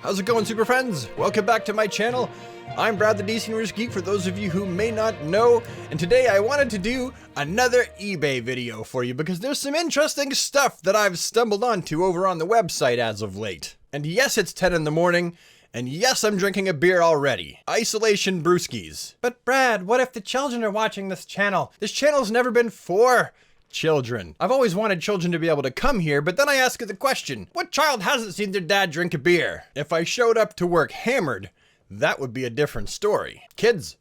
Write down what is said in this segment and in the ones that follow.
How's it going, super friends? Welcome back to my channel. I'm Brad the DCUGeek for those of you who may not know, and today I wanted to do another eBay video for you because there's some interesting stuff that I've stumbled onto over on the website as of late. And yes, it's 10 in the morning, and yes, I'm drinking a beer already. Isolation brewskis. But Brad, what if the children are watching this channel? This channel's never been for children. I've always wanted children to be able to come here, but then I ask the question, what child hasn't seen their dad drink a beer? If I showed up to work hammered, that would be a different story. Kids,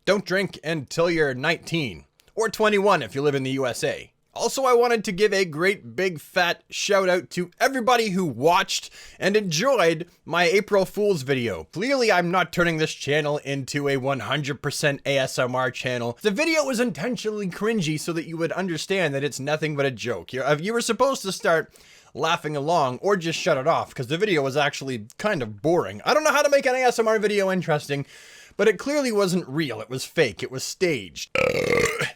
don't drink until you're 19, or 21 if you live in the USA. Also, I wanted to give a great big fat shout out to everybody who watched and enjoyed my April Fool's video. Clearly, I'm not turning this channel into a 100% ASMR channel. The video was intentionally cringy so that you would understand that it's nothing but a joke. You were supposed to start laughing along or just shut it off because the video was actually kind of boring. I don't know how to make an ASMR video interesting, but it clearly wasn't real. It was fake. It was staged.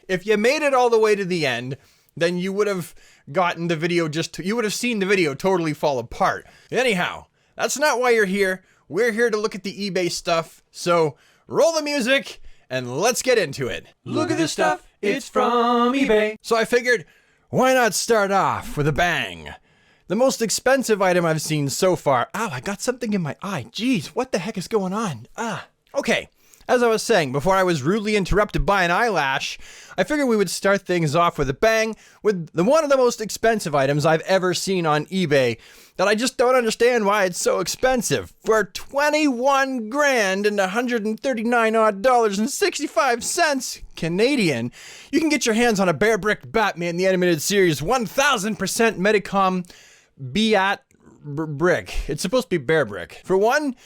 If you made it all the way to the end, then you would have gotten the video you would have seen the video totally fall apart. Anyhow, that's not why you're here. We're here to look at the eBay stuff. So roll the music and let's get into it. Look at this stuff, it's from eBay. So I figured, why not start off with a bang? The most expensive item I've seen so far. Ow, I got something in my eye. Jeez, what the heck is going on? Okay. As I was saying, before I was rudely interrupted by an eyelash, I figured we would start things off with a bang with one of the most expensive items I've ever seen on eBay that I just don't understand why it's so expensive. For 21 grand and $139 odd and 65 cents Canadian, you can get your hands on a Bearbrick Batman the Animated Series 1000% Medicom Bearbrick. It's supposed to be Bearbrick. For one,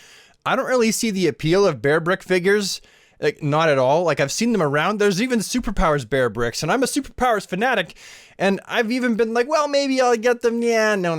I don't really see the appeal of Bearbrick figures, like not at all. Like I've seen them around. There's even Superpowers Bearbricks, and I'm a Superpowers fanatic, and I've even been like, well, maybe I'll get them. Yeah, no.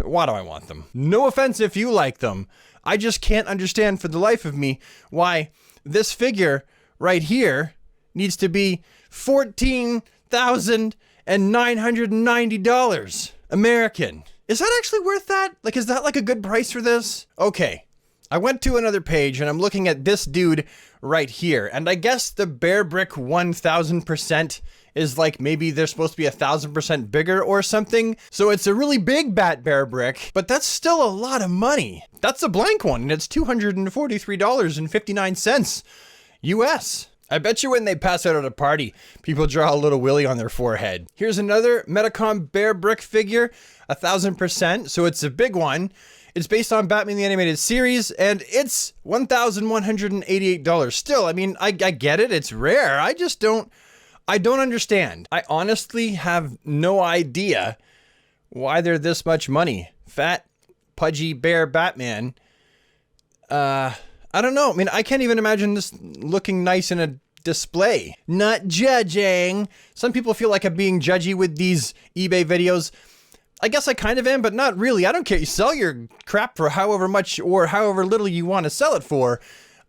Why do I want them? No offense if you like them. I just can't understand for the life of me why this figure right here needs to be $14,990 American. Is that actually worth that? Like, is that like a good price for this? Okay. I went to another page and I'm looking at this dude right here. And I guess the Bearbrick 1000% is like maybe they're supposed to be 1000% bigger or something. So it's a really big Bearbrick, but that's still a lot of money. That's a blank one and it's $243.59 US. I bet you when they pass out at a party, people draw a little willy on their forehead. Here's another Medicom Bearbrick figure, 1000%, so it's a big one. It's based on Batman the Animated Series, and it's $1,188. Still, I mean, I get it, it's rare. I don't understand. I honestly have no idea why they're this much money. Fat, pudgy bear Batman. I don't know. I mean, I can't even imagine this looking nice in a display. Not judging. Some people feel like I'm being judgy with these eBay videos. I guess I kind of am, but not really. I don't care. You sell your crap for however much or however little you want to sell it for.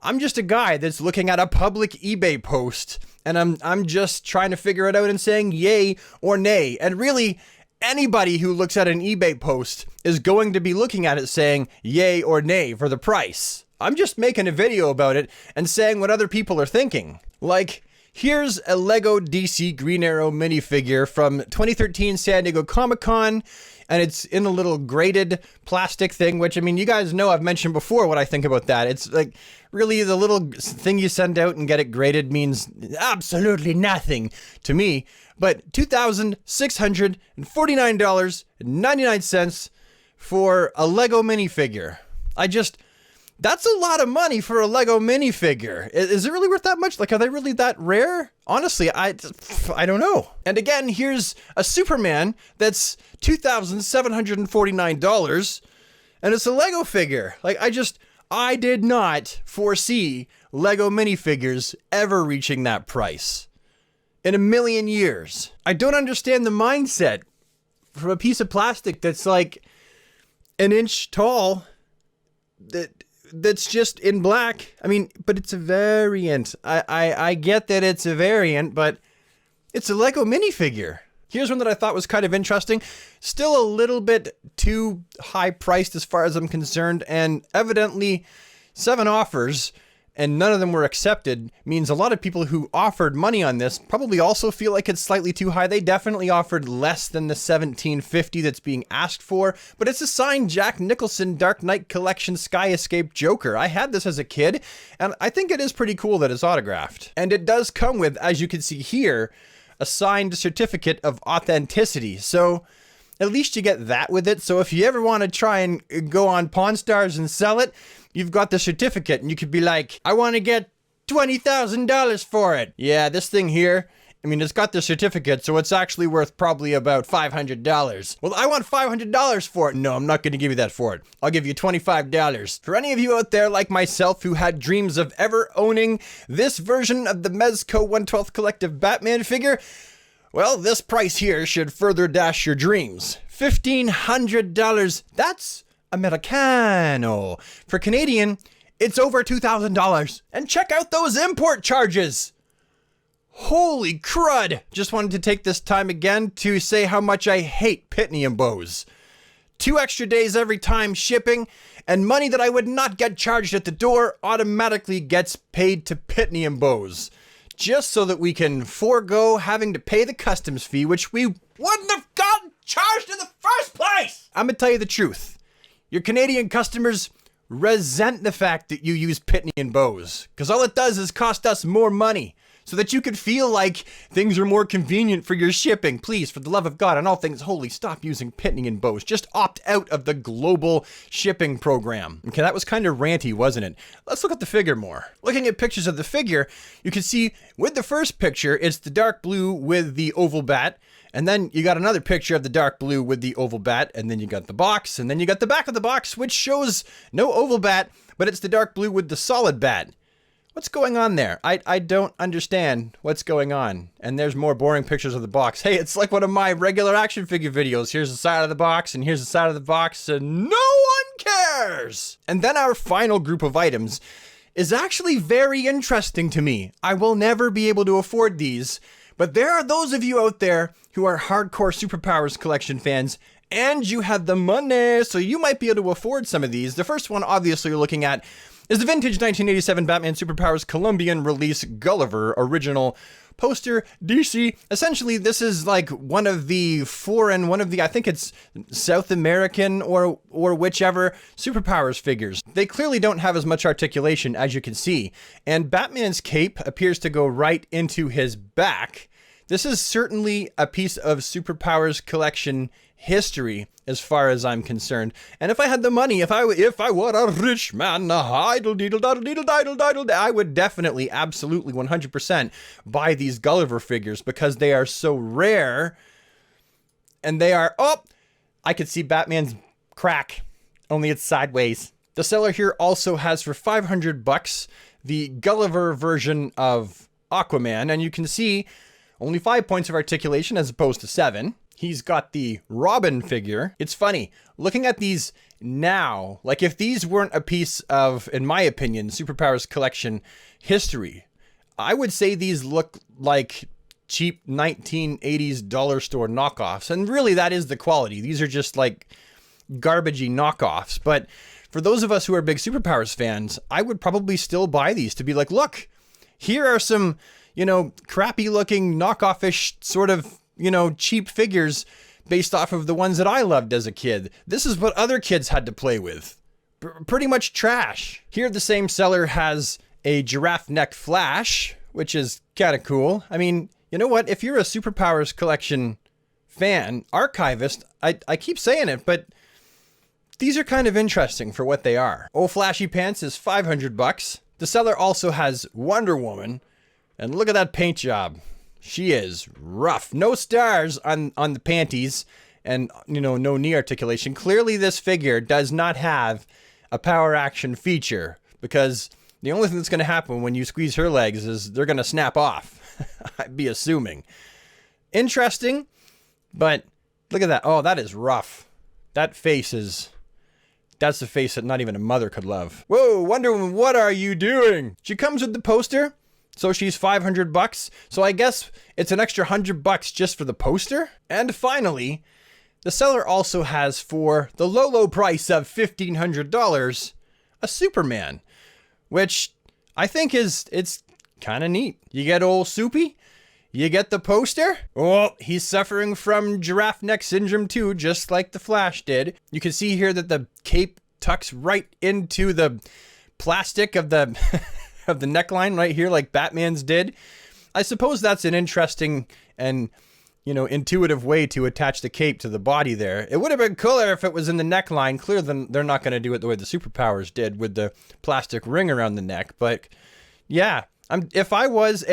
I'm just a guy that's looking at a public eBay post, and I'm just trying to figure it out and saying yay or nay. And really, anybody who looks at an eBay post is going to be looking at it saying yay or nay for the price. I'm just making a video about it and saying what other people are thinking. Like, here's a Lego DC Green Arrow minifigure from 2013 San Diego Comic-Con, and it's in a little graded plastic thing, which, I mean, you guys know I've mentioned before what I think about that. It's like, really, the little thing you send out and get it graded means absolutely nothing to me, but $2,649.99 for a Lego minifigure. That's a lot of money for a Lego minifigure. Is it really worth that much? Like, are they really that rare? Honestly, I don't know. And again, here's a Superman that's $2,749, and it's a Lego figure. Like, I did not foresee Lego minifigures ever reaching that price in a million years. I don't understand the mindset from a piece of plastic that's like an inch tall that's just in black. I mean, but it's a variant. I get that it's a variant, but it's a Lego minifigure. Here's one that I thought was kind of interesting. Still a little bit too high priced as far as I'm concerned, and evidently 7 offers and none of them were accepted means a lot of people who offered money on this probably also feel like it's slightly too high. They definitely offered less than the $17.50 that's being asked for, but it's a signed Jack Nicholson Dark Knight Collection Sky Escape Joker. I had this as a kid, and I think it is pretty cool that it's autographed. And it does come with, as you can see here, a signed certificate of authenticity. So at least you get that with it. So if you ever want to try and go on Pawn Stars and sell it, you've got the certificate and you could be like, I want to get $20,000 for it. Yeah, this thing here, I mean, it's got the certificate, so it's actually worth probably about $500. Well, I want $500 for it. No, I'm not going to give you that for it. I'll give you $25. For any of you out there like myself who had dreams of ever owning this version of the Mezco 1/12 Collective Batman figure, well, this price here should further dash your dreams. $1,500. That's Americano. For Canadian, it's over $2,000. And check out those import charges. Holy crud. Just wanted to take this time again to say how much I hate Pitney and Bowes. 2 extra days every time shipping, and money that I would not get charged at the door automatically gets paid to Pitney and Bowes. Just so that we can forego having to pay the customs fee, which we wouldn't have gotten charged in the first place. I'm gonna tell you the truth. Your Canadian customers resent the fact that you use Pitney and Bowes, because all it does is cost us more money, so that you could feel like things are more convenient for your shipping. Please, for the love of God and all things holy, stop using Pitney and Bowes. Just opt out of the global shipping program. Okay, that was kind of ranty, wasn't it? Let's look at the figure more. Looking at pictures of the figure, you can see with the first picture, it's the dark blue with the oval bat. And then you got another picture of the dark blue with the oval bat, and then you got the box, and then you got the back of the box, which shows no oval bat, but it's the dark blue with the solid bat. What's going on there? I don't understand what's going on. And there's more boring pictures of the box. Hey, it's like one of my regular action figure videos. Here's the side of the box, and here's the side of the box, and no one cares! And then our final group of items is actually very interesting to me. I will never be able to afford these, but there are those of you out there who are hardcore Superpowers collection fans, and you have the money, so you might be able to afford some of these. The first one, obviously, you're looking at is the vintage 1987 Batman Superpowers Colombian release Gulliver original poster DC. Essentially, this is like one of the I think it's South American or whichever Superpowers figures. They clearly don't have as much articulation as you can see, and Batman's cape appears to go right into his back. This is certainly a piece of Superpowers collection history as far as I'm concerned. And if I had the money, if I were a rich man, I would definitely, absolutely, 100% buy these Gulliver figures because they are so rare. And they are, I could see Batman's crack, only it's sideways. The seller here also has for $500 the Gulliver version of Aquaman, and you can see only 5 points of articulation as opposed to 7. He's got the Robin figure. It's funny, looking at these now, like if these weren't a piece of, in my opinion, Superpowers collection history, I would say these look like cheap 1980s dollar store knockoffs. And really that is the quality. These are just like garbagey knockoffs. But for those of us who are big Superpowers fans, I would probably still buy these to be like, look, here are some, crappy looking knockoff-ish sort of, cheap figures based off of the ones that I loved as a kid. This is what other kids had to play with. Pretty much trash. Here the same seller has a giraffe neck Flash, which is kind of cool. I mean, you know what? If you're a Superpowers collection fan, archivist, I keep saying it, but these are kind of interesting for what they are. Old Flashy Pants is $500. The seller also has Wonder Woman, and look at that paint job. She is rough. No stars on the panties and, no knee articulation. Clearly this figure does not have a power action feature because the only thing that's going to happen when you squeeze her legs is they're going to snap off. I'd be assuming. Interesting, but look at that. Oh, that is rough. That face is... That's the face that not even a mother could love. Whoa, Wonder Woman, what are you doing? She comes with the poster. So she's 500 bucks. So I guess it's an extra 100 bucks just for the poster. And finally, the seller also has, for the low price of $1,500, a Superman, which I think it's kind of neat. You get old Soupy, you get the poster. Oh, he's suffering from giraffe neck syndrome too, just like the Flash did. You can see here that the cape tucks right into the plastic of the of the neckline right here, like Batman's did. I suppose that's an interesting and, you know, intuitive way to attach the cape to the body there. It would have been cooler if it was in the neckline. Clearly, they're not going to do it the way the Superpowers did with the plastic ring around the neck. But yeah, if I was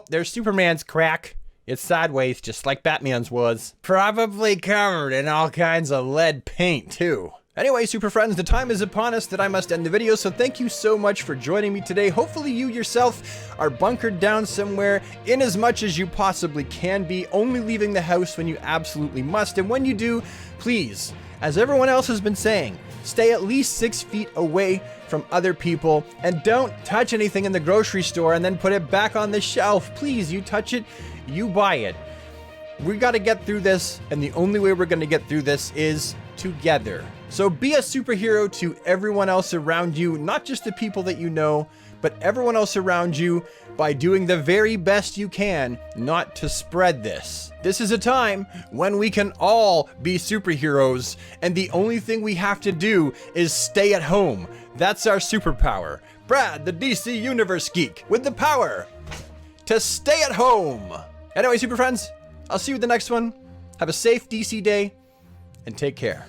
there's Superman's crack. It's sideways, just like Batman's was. Probably covered in all kinds of lead paint, too. Anyway, super friends, the time is upon us that I must end the video, so thank you so much for joining me today. Hopefully you yourself are bunkered down somewhere in as much as you possibly can be, only leaving the house when you absolutely must. And when you do, please, as everyone else has been saying, stay at least 6 feet away from other people, and don't touch anything in the grocery store and then put it back on the shelf. Please, you touch it, you buy it. We got to get through this, and the only way we're going to get through this is together. So be a superhero to everyone else around you, not just the people that you know, but everyone else around you, by doing the very best you can not to spread this. This is a time when we can all be superheroes, and the only thing we have to do is stay at home. That's our superpower. Brad, the DC Universe Geek, with the power to stay at home. Anyway, super friends, I'll see you with the next one. Have a safe DC day, and take care.